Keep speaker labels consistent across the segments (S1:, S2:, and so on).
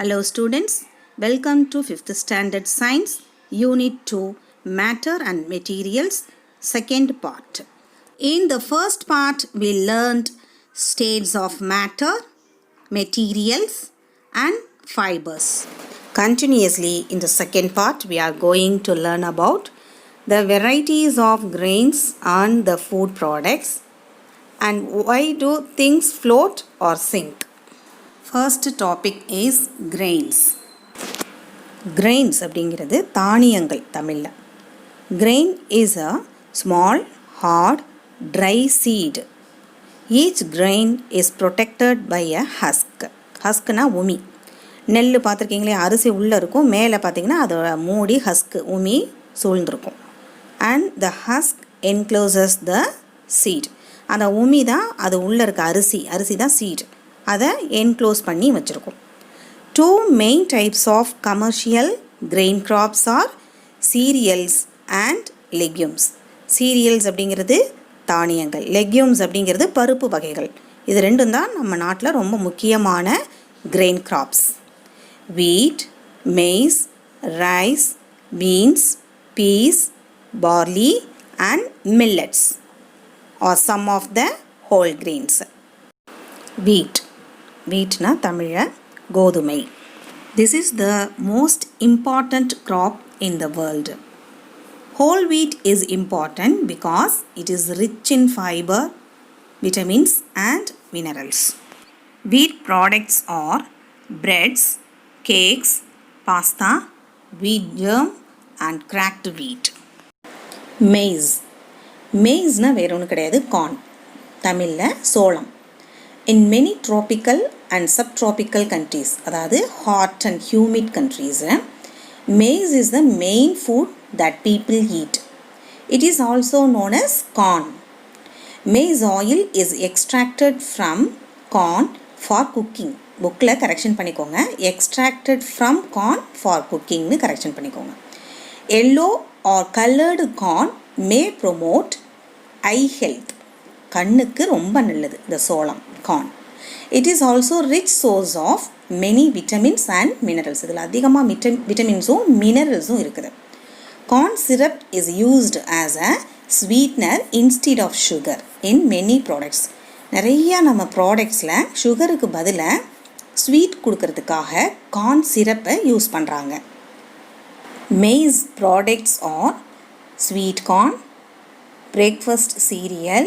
S1: Hello students, welcome to 5th Standard Science, Unit 2, Matter and Materials, second part. In the first part, we learned states of matter, materials and fibers. Continuously in the second part, we are going to learn about the varieties of grains and the food products and why do things float or sink. First topic is grains. Grains அப்படிங்கிறது தானியங்கள் தமிழில். Grain is a small, hard, dry seed. Each grain is protected by a husk. ஹஸ்க்னா உமி. நெல் பார்த்துருக்கீங்களே, அரிசி உள்ளே இருக்கும், மேலே பார்த்தீங்கன்னா அதோட மூடி ஹஸ்க் உமி சூழ்ந்துருக்கும். And the husk encloses the seed. அந்த உமி தான் அது உள்ளே இருக்க அரிசி தான் seed. அதை என்க்ளோஸ் பண்ணி வச்சுருக்கோம். Two main types of commercial grain crops are cereals and legumes. Cereals அப்படிங்கிறது தானியங்கள், legumes அப்படிங்கிறது பருப்பு வகைகள். இது ரெண்டும் தான் நம்ம நாட்டில் ரொம்ப முக்கியமான grain crops. Wheat, maize, rice, beans, peas, barley and millets are some of the whole grains. Wheatனா தமிழில் கோதுமை. This is the most important crop in the world. Whole wheat is important because it is rich in fiber, vitamins and minerals. Wheat products are breads, cakes, pasta, wheat germ and cracked wheat. Maize வேற ஒன்றும் கிடையாது, corn. தமிழில் சோளம். In many tropical and subtropical countries, அதாவது hot and humid countries, maize is the main food that people eat. It is also known as corn. Maize oil is extracted from corn for cooking. புக்கில் correction பண்ணிக்கோங்க, extracted from corn for cooking னு correction பண்ணிக்கோங்க. Yellow or colored corn may promote eye health. கண்ணுக்கு ரொம்ப நல்லது இந்த சோளம், corn. It is also rich source of many vitamins and minerals. இதில் அதிகமாக விட்டமின்ஸும் மினரல்ஸும் இருக்குது. Corn syrup is used as a sweetener instead of sugar in many products. நிறைய நம்ம ப்ராடக்ட்ஸில் சுகருக்கு பதிலாக ஸ்வீட் கொடுக்கறதுக்காக corn சிரப்பை யூஸ் பண்ணுறாங்க. Maize products are sweet corn, breakfast cereal,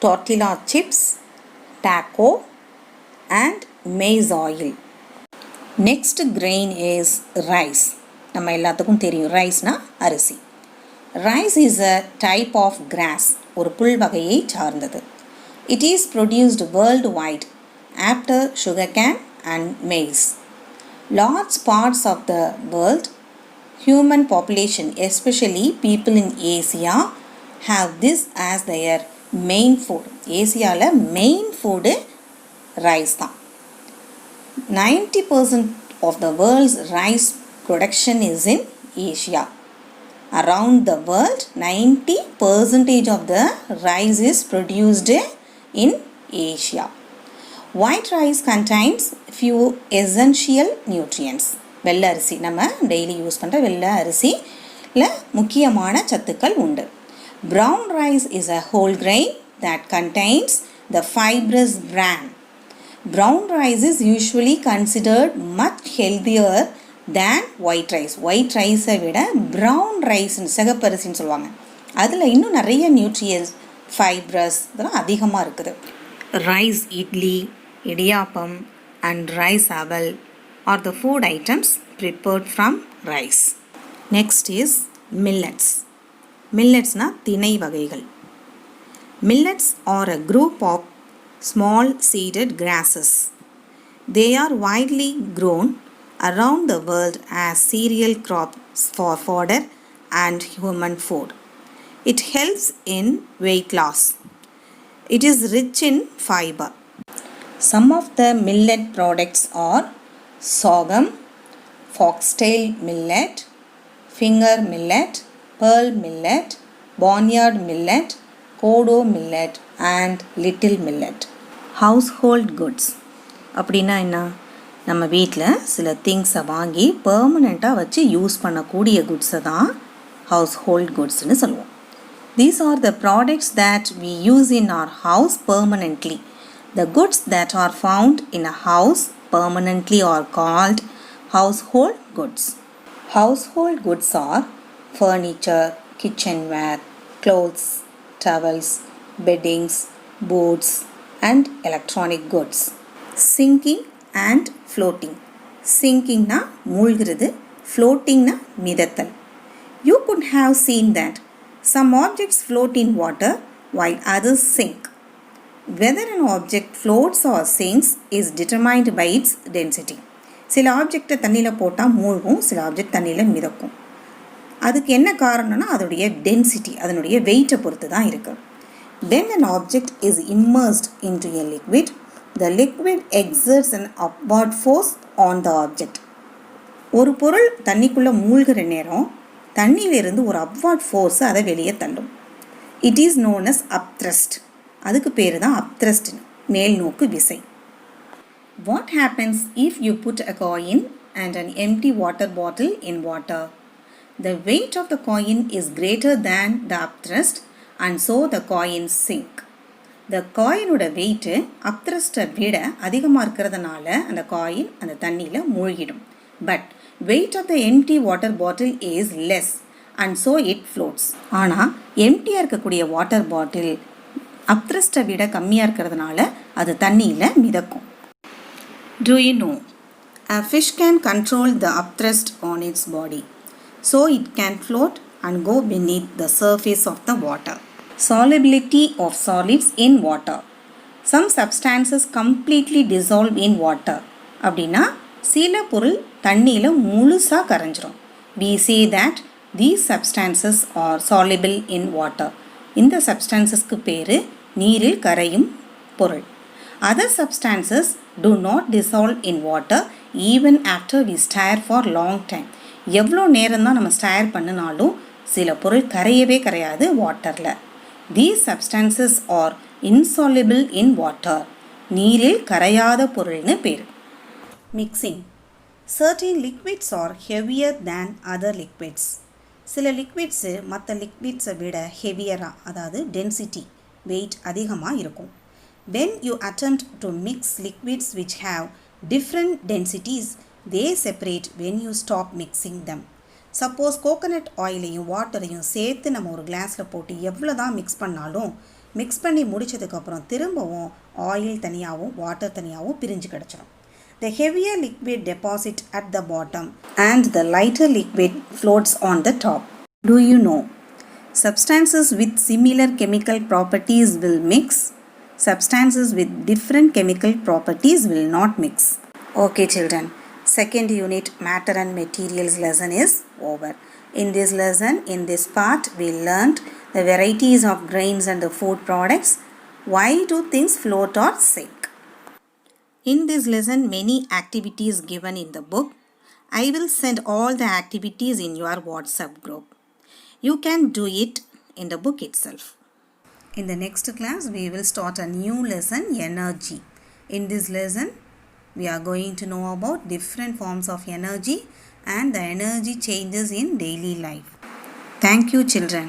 S1: tortilla chips, taco and maize oil. Next grain is rice. நம்ம எல்லாத்துக்கும் தெரியும், ரைஸ்னா அரிசி. Rice is a type of grass, ஒரு புல் வகையை சார்ந்தது. It is produced worldwide after sugarcane and maize. Large parts of the world human population, especially people in Asia, have this as their main food. ஏசியாவில் main food rice தான். 90% of the world's rice production is in Asia. Around the world, 90% of the rice is produced in Asia. White rice contains few essential nutrients. வெள்ளை அரிசி, நம்ம daily use பண்ணுற வெள்ளை அரிசியில் முக்கியமான சத்துக்கள் உண்டு. Brown rice is a whole grain that contains the fibrous bran. Brown rice is usually considered much healthier than white rice. White rice-ஐ விட brown rice, சிகப்பரிசின்னு சொல்லுவாங்க, அதில் இன்னும் நிறைய நியூட்ரியன்ஸ், ஃபைப்ரஸ் இதெல்லாம் அதிகமாக இருக்குது. Rice idli, idiyappam and rice அவல் are the food items prepared from rice. Next is millets. Milletsனா திணை வகைகள். Millets are a group of small seeded grasses. They are widely grown around the world as cereal crops for fodder and human food. It helps in weight loss. It is rich in fiber. Some of the millet products are sorghum, foxtail millet, finger millet, pearl millet, barnyard millet, kodo millet and little millet. Household goods அப்படின்னா என்ன? நம்ம வீட்டில் சில திங்ஸை வாங்கி பெர்மனெண்ட்டாக வச்சு use பண்ணக்கூடிய குட்ஸை தான் ஹவுஸ் ஹோல்ட் குட்ஸ்னு சொல்லுவோம். These are the products that we use in our house permanently. The goods that are found in a house permanently are called household goods. Household goods are furniture, kitchenware, clothes, towels, beddings, boards, and electronic goods. Sinking and floating. Sinking na மூழ்கிறது, floating na மிதத்தல். You could have seen that some objects float in water while others sink. Whether an object floats or sinks is determined by its density. சில ஆப்ஜெக்டை தண்ணியில் போட்டால் மூழ்கும், சில object தண்ணியில் மிதக்கும். அதுக்கு என்ன காரணம்னா அதோடைய டென்சிட்டி, அதனுடைய வெயிட்டை பொறுத்து தான் இருக்குது. When an object is immersed into a liquid, the liquid exerts an upward force on the object. ஒரு பொருள் தண்ணிக்குள்ளே மூழ்கிற நேரம் தண்ணியிலிருந்து ஒரு அப்வார்ட் ஃபோர்ஸை அதை வெளியே தள்ளும். It is known as upthrust. அதுக்கு பேர் தான் அப்த்ரஸ்ட், மேல் நோக்கு விசை. What happens if you put a coin and an empty water bottle in water? The weight of the coin is greater than the upthrust and so the coin sink. The காயினோட weight அப்த்ரஸ்ட்டை விட அதிகமாக இருக்கிறதுனால அந்த காயின் அந்த தண்ணியில் மூழ்கிடும். But weight of the empty water bottle is less and so it floats. ஆனால் எம்டியாக இருக்கக்கூடிய வாட்டர் பாட்டில் அப்த்ரஸ்ட்டை விட கம்மியாக இருக்கிறதுனால அது தண்ணியில் மிதக்கும். Do you know? A fish can control the upthrust on its body, so it can float and go beneath the surface of the water. Solubility of solids in water. Some substances completely dissolve in water. அப்படின்னா சில பொருள் தண்ணியில் முழுசாக கரைஞ்சிரும். We say that these substances are soluble in water. இந்த சப்ஸ்டான்சஸ்க்கு பேர் நீரில் கரையும் பொருள். Other substances do not dissolve in water even after we stir for long time. எவ்வளோ நேரம் தான் நம்ம ஸ்டயர் பண்ணினாலும் சில பொருள் கரையவே கரையாது வாட்டரில். These substances are insoluble in water. நீரில் கரையாத பொருள்னு பேர். Mixing. Certain liquids are heavier than other liquids. சில லிக்விட்ஸு மற்ற லிக்விட்ஸை விட ஹெவியராக, அதாவது டென்சிட்டி, வெயிட் அதிகமாக இருக்கும். When you attempt to mix liquids which have different densities, they separate when you stop mixing them. Suppose coconut ஆயிலையும் வாட்டரையும் சேர்த்து நம்ம ஒரு கிளாஸில் போட்டு எவ்வளோ தான் மிக்ஸ் பண்ணாலும் மிக்ஸ் பண்ணி முடித்ததுக்கப்புறம் திரும்பவும் ஆயில் தனியாகவும் வாட்டர் தனியாகவும் பிரிஞ்சு கிடச்சிடும். The heavier liquid deposits at the bottom and the lighter liquid floats on the top. Do you know? Substances with similar chemical properties will mix. Substances with different chemical properties will not mix. Okay children, second unit matter and materials lesson is over. In this lesson, in this part, we learnt the varieties of grains and the food products. Why do things float or sink? In this lesson, many activities given in the book. I will send all the activities in your WhatsApp group. You can do it in the book itself. In the next class, we will start a new lesson, energy. In this lesson, we are going to know about different forms of energy and the energy changes in daily life. Thank you, children.